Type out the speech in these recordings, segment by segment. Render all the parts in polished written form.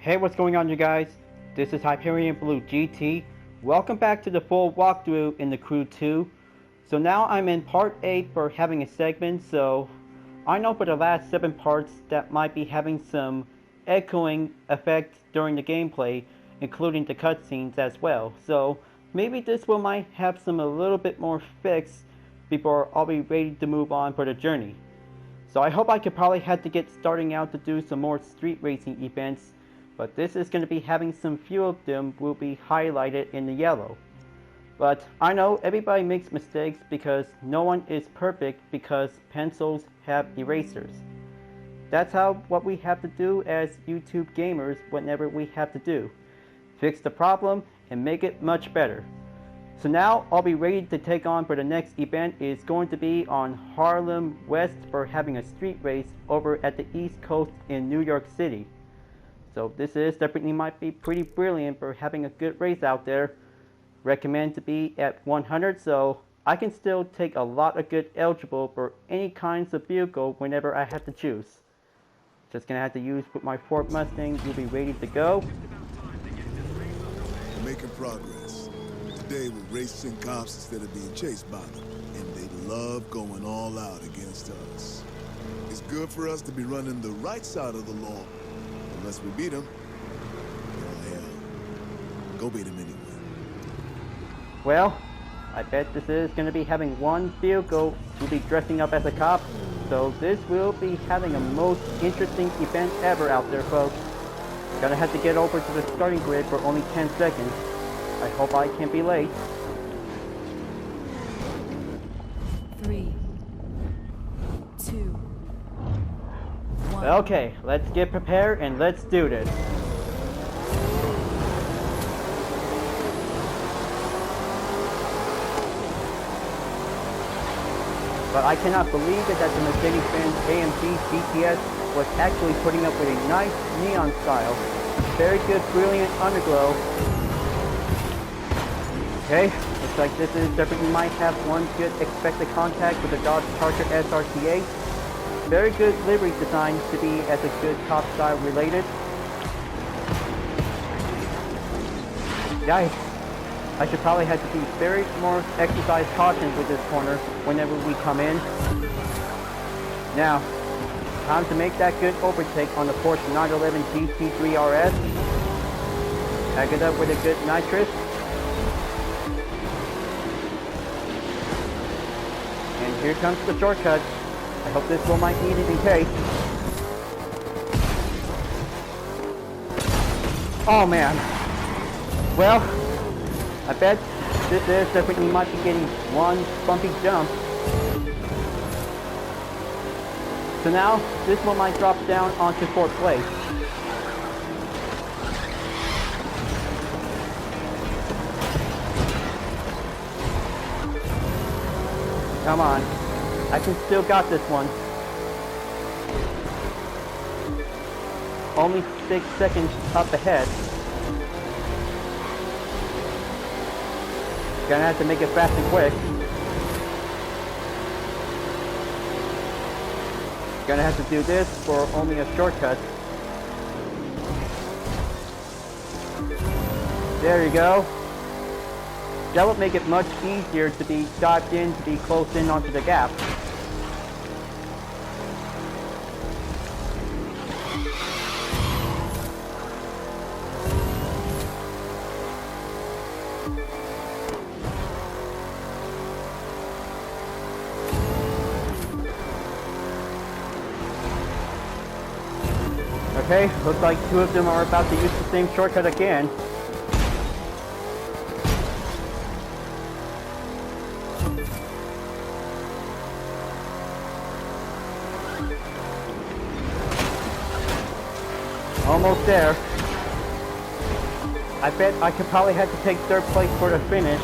Hey, what's going on, you guys? This is Hyperion-Blue-GT. Welcome back to the full walkthrough in the Crew 2. So now I'm in part 8 for having a segment, so I know for the last 7 parts that might be having some echoing effect during the gameplay, including the cutscenes as well. So maybe this one might have some a little bit more fix before I'll be ready to move on for the journey. So I hope I could probably have to get starting out to do some more street racing events, but this is going to be having some few of them will be highlighted in the yellow. But I know everybody makes mistakes because no one is perfect because pencils have erasers. That's what we have to do as YouTube gamers whenever we have to do. Fix the problem and make it much better. So now I'll be ready to take on for the next event. Is going to be on Harlem West for having a street race over at the East Coast in New York City. So this is definitely might be pretty brilliant for having a good race out there. Recommend to be at 100, so I can still take a lot of good eligible for any kinds of vehicle whenever I have to choose. Just gonna have to use with my Ford Mustang. You'll be ready to go. We're making progress. Today we're racing cops instead of being chased by them, and they love going all out against us. It's good for us to be running the right side of the law. Unless we beat them. Oh hell. Go beat them anyway. Well, I bet this is going to be having one vehicle will be dressing up as a cop. So this will be having a most interesting event ever out there, folks. Gonna have to get over to the starting grid for only 10 seconds. I hope I can't be late. 3, 2, 1. Okay, let's get prepared and let's do this. But I cannot believe it that the Mercedes-Benz AMG GTS was actually putting up with a nice neon style. Very good, brilliant underglow. Okay, looks like this is definitely might have one good expected contact with the Dodge Charger SRT8. Very good livery design to be as a good cop style related. Yikes. I should probably have to be very more exercise caution with this corner whenever we come in. Now, time to make that good overtake on the Porsche 911 GT3 RS. Back it up with a good nitrous. And here comes the shortcut. I hope this one might need it in case. Oh man. Well, I bet this is definitely might be getting one bumpy jump. So now, this one might drop down onto 4th place. Come on. I can still got this one. Only 6 seconds up ahead. Gonna have to make it fast and quick. Gonna have to do this for only a shortcut. There you go. That would make it much easier to be dived in, to be close in onto the gap. Okay, looks like 2 of them are about to use the same shortcut again. Almost there. I bet I could probably have to take 3rd place for the finish.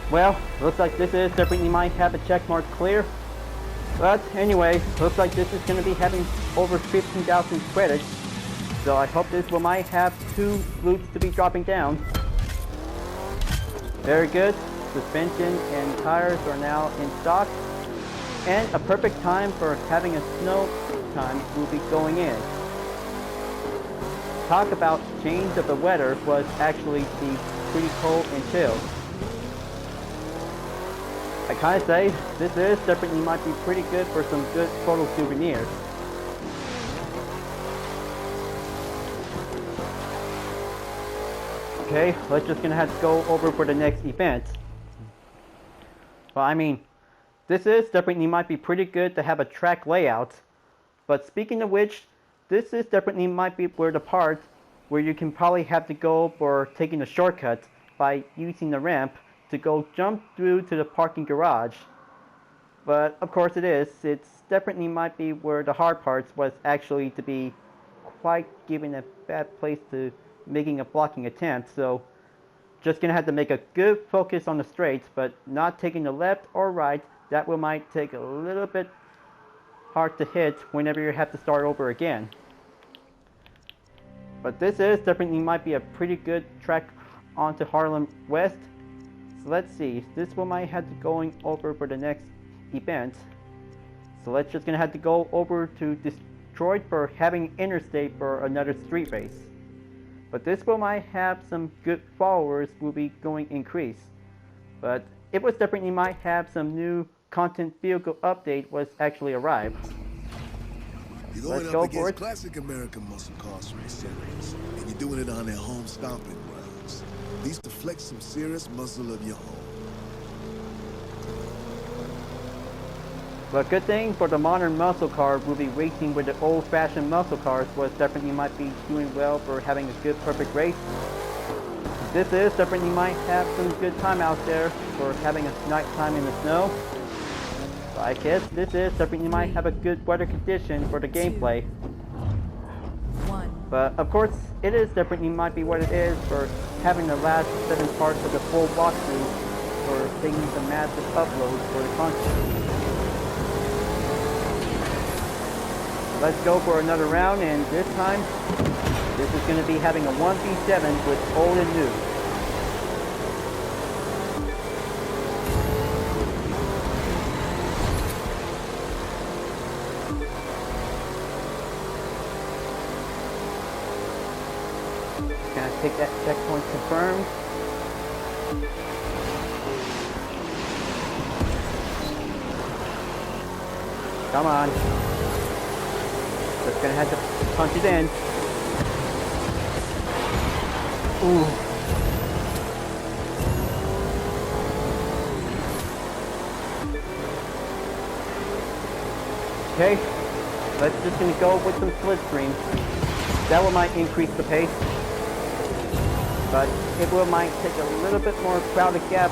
Well, looks like this is definitely might have a check mark clear. But anyway, looks like this is going to be having over 15,000 credits. So I hope this will might have 2 loops to be dropping down. Very good. Suspension and tires are now in stock. And a perfect time for having a snow time will be going in. Talk about change of the weather was actually the pretty cold and chill. I kind of say this is definitely might be pretty good for some good photo souvenirs. Okay, let's just gonna have to go over for the next event. Well, I mean, this is definitely might be pretty good to have a track layout. But speaking of which, this is definitely might be where the part where you can probably have to go for taking a shortcut by using the ramp to go jump through to the parking garage. But of course it's definitely might be where the hard parts was actually to be quite giving a bad place to making a blocking attempt. So just gonna have to make a good focus on the straights, but not taking the left or right. That will might take a little bit hard to hit whenever you have to start over again. But this is definitely might be a pretty good track onto Harlem West. So let's see, this one might have to going over for the next event. So let's just gonna have to go over to Detroit for having interstate for another street race. But this one might have some good followers will be going increase. But it was definitely might have some new content vehicle update was actually arrived. You're going up against classic American muscle cars from the 70s, and you're doing it on their home stomping grounds. These to flex some serious muscle of your home. But good thing for the modern muscle car will be racing with the old-fashioned muscle cars was definitely might be doing well for having a good perfect race. This is definitely might have some good time out there for having a night time in the snow. So I guess this is definitely might have a good weather condition for the gameplay. But of course, it is definitely might be what it is for having the last 7 parts of the full walkthrough for taking the massive uploads for the content. Let's go for another round, and this time, this is going to be having a 1v7 with old and new. Gonna take that checkpoint confirmed. Come on. Just gonna have to punch it in. Ooh. Okay, let's just gonna go with some slipstream. That one might increase the pace, but it will might take a little bit more crowded gap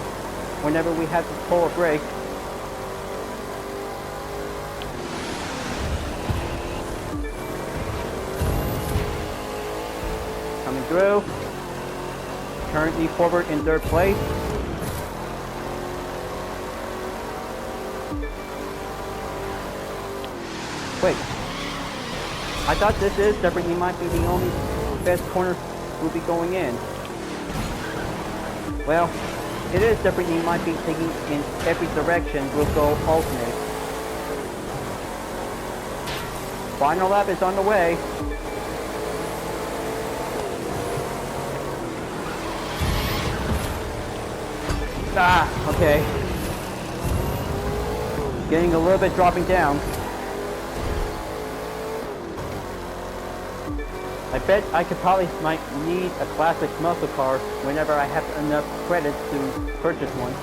whenever we have to pull a brake. Coming through. Currently forward in 3rd place. Wait. I thought this is definitely might be the only best corner will be going in. Well, it is definitely might be taking in every direction. We'll go alternate. Final lap is on the way. Ah, okay. Getting a little bit dropping down. I bet I could probably might need a classic muscle car whenever I have enough credits to purchase one.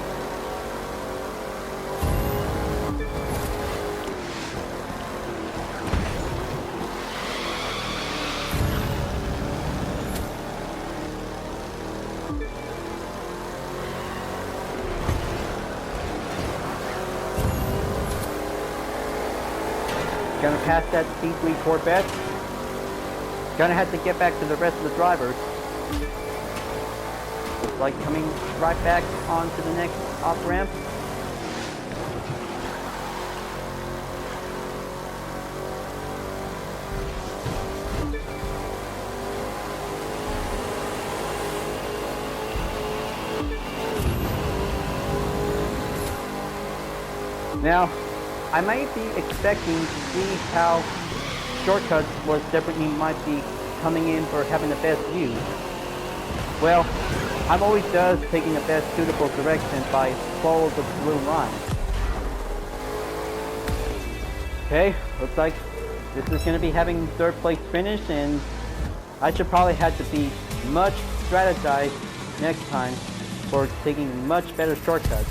Gonna pass that C3 Corvette. Gonna have to get back to the rest of the drivers. Looks like coming right back onto the next off ramp. Now, I might be expecting to see how shortcuts was definitely might be coming in for having the best view. Well, I'm always does taking the best suitable direction by follow the blue line. Okay, looks like this is going to be having third place finish, and I should probably have to be much strategized next time for taking much better shortcuts.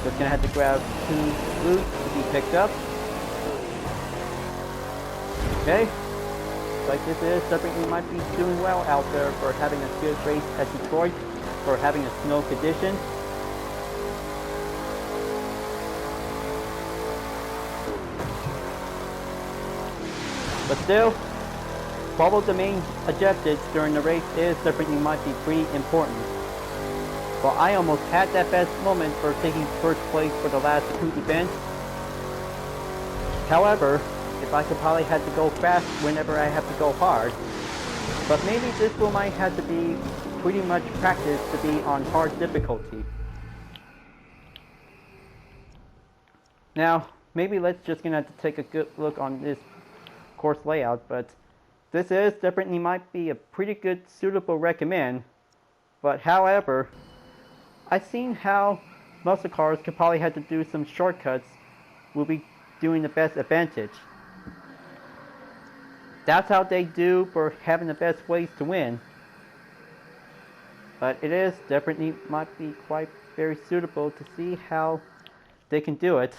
Just going to have to grab 2 blues to be picked up. Okay, looks like this is definitely might be doing well out there for having a good race at Detroit, for having a snow condition. But still, follow the main objectives during the race is definitely might be pretty important. Well, I almost had that best moment for taking first place for the last 2 events. However, if I could probably have to go fast whenever I have to go hard. But maybe this one might have to be pretty much practice to be on hard difficulty. Now, maybe let's just gonna have to take a good look on this course layout, but this is definitely might be a pretty good suitable recommend. But however, I've seen how muscle cars could probably have to do some shortcuts will be doing the best advantage. That's how they do for having the best ways to win. But it is definitely might be quite very suitable to see how they can do it.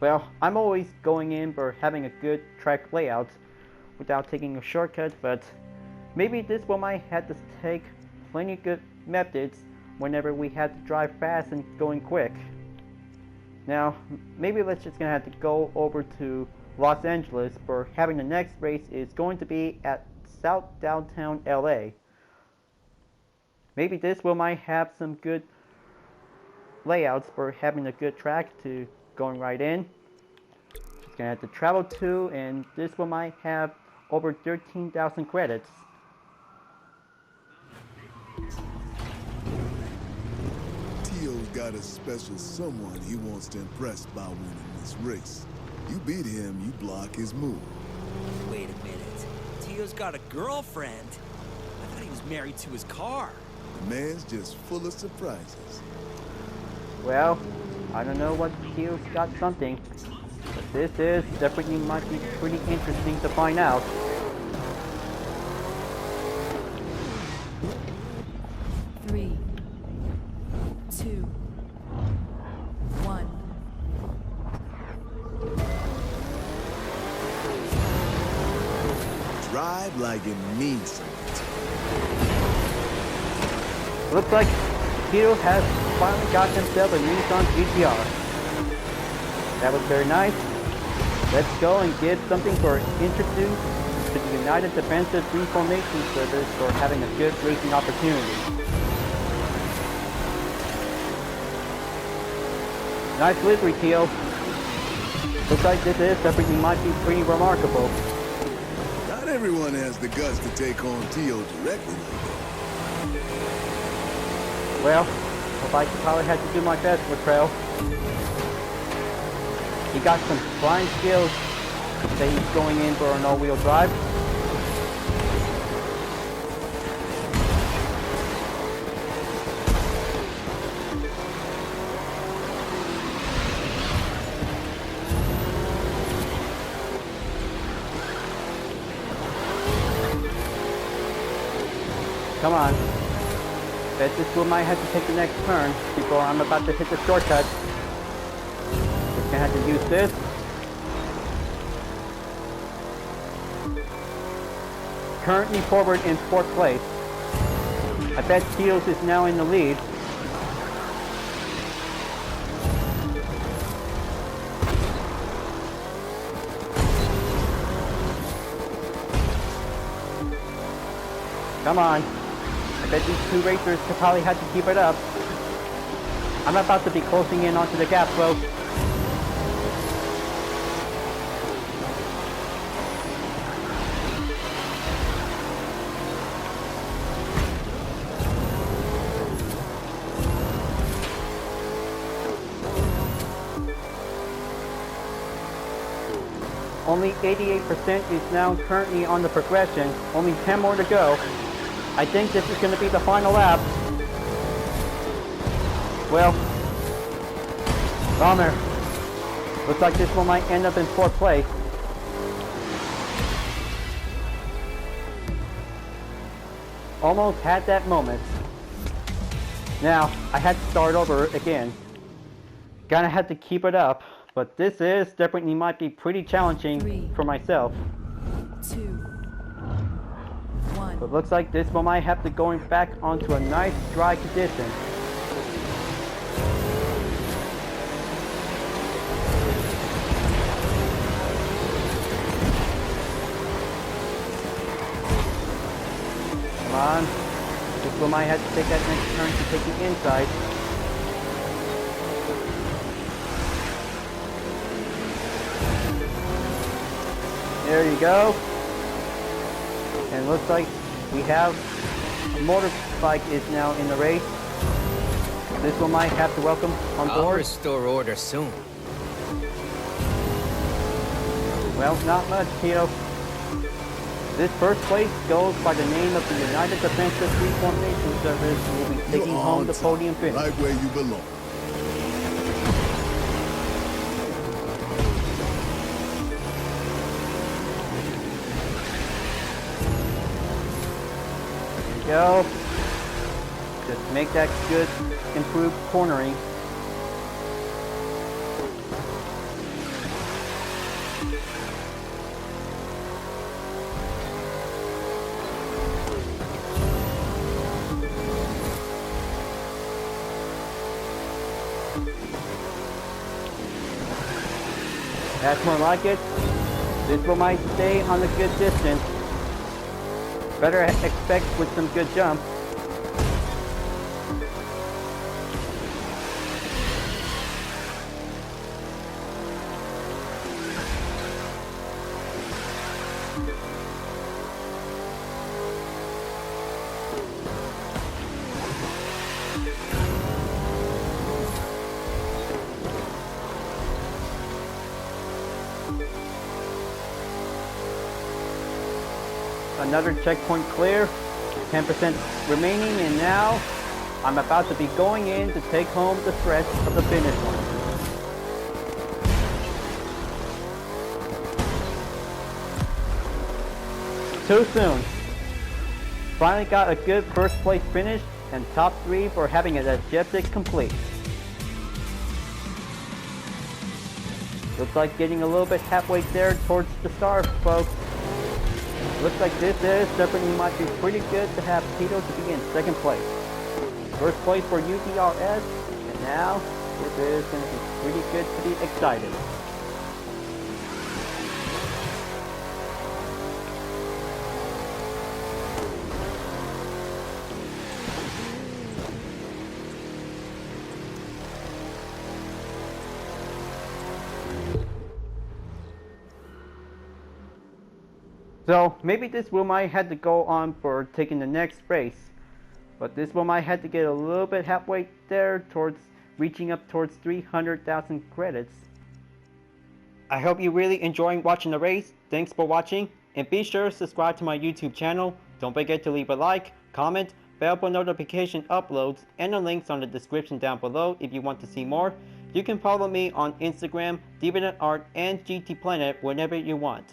Well, I'm always going in for having a good track layout without taking a shortcut, but maybe this one might have to take plenty good methods whenever we have to drive fast and going quick. Now, maybe let's just gonna have to go over to Los Angeles for having the next race is going to be at South Downtown LA. Maybe this one might have some good layouts for having a good track to going right in. Just gonna have to travel to, and this one might have over 13,000 credits. Tio's got a special someone he wants to impress by winning this race. You beat him, you block his move. Wait a minute. Tio's got a girlfriend? I thought he was married to his car. The man's just full of surprises. Well, I don't know what Tio's got something, but this is definitely might be pretty interesting to find out. Three, two, one. Drive like it means something. Looks like Tio has finally got himself a Nissan GTR. That was very nice. Let's go and get something for introduced to the United Defensive Reformation Service for having a good racing opportunity. Nice livery, Tio. Looks like this is definitely might be pretty remarkable. Not everyone has the guts to take on Tio directly like that. Well, if I could probably have to do my best with Trail. He got some flying skills that he's going in for an all-wheel drive. Come on. Bet this one might have to take the next turn before I'm about to hit the shortcut. Just gonna have to use this. Currently forward in 4th place. I bet Tio's is now in the lead. Come on. I bet these 2 racers could probably have to keep it up. I'm about to be closing in onto the gap, folks. Only 88% is now currently on the progression. Only 10 more to go. I think this is going to be the final lap. Well, bummer. Looks like this one might end up in 4th place. Almost had that moment. Now, I had to start over again. Gonna have to keep it up, but this is definitely might be pretty challenging for myself. 2, 1. But looks like this one might have to going back onto a nice dry condition. Come on. This one might have to take that next turn to take the inside. There you go. And looks like we have a motorbike is now in the race. This one might have to welcome on I'll board. restore order soon. Well, not much, Tito. This first place goes by the name of the United Defensive Reformation Service, who will be taking You're home on the top, podium finish. right where you belong. Go. Just make that good, improved cornering. That's more like it. This one might stay on a good distance. Better expect with some good jumps. Another checkpoint clear, 10% remaining, and now I'm about to be going in to take home the stretch of the finish line. Too soon. Finally got a good first place finish and top 3 for having an objective complete. Looks like getting a little bit halfway there towards the stars, folks. Looks like this is definitely might be pretty good to have Tito to be in 2nd place. First place for UDRS, and now this is going to be pretty good to be excited. So maybe this one might have to go on for taking the next race, but this one might have to get a little bit halfway there towards reaching up towards 300,000 credits. I hope you really enjoyed watching the race. Thanks for watching, and be sure to subscribe to my YouTube channel. Don't forget to leave a like, comment, bell for notification uploads, and the links on the description down below if you want to see more. You can follow me on Instagram, Dividend Art, and GT Planet whenever you want.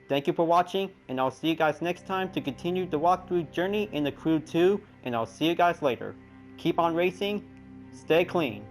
Thank you for watching, and I'll see you guys next time to continue the walkthrough journey in the Crew 2, and I'll see you guys later. Keep on racing, stay clean.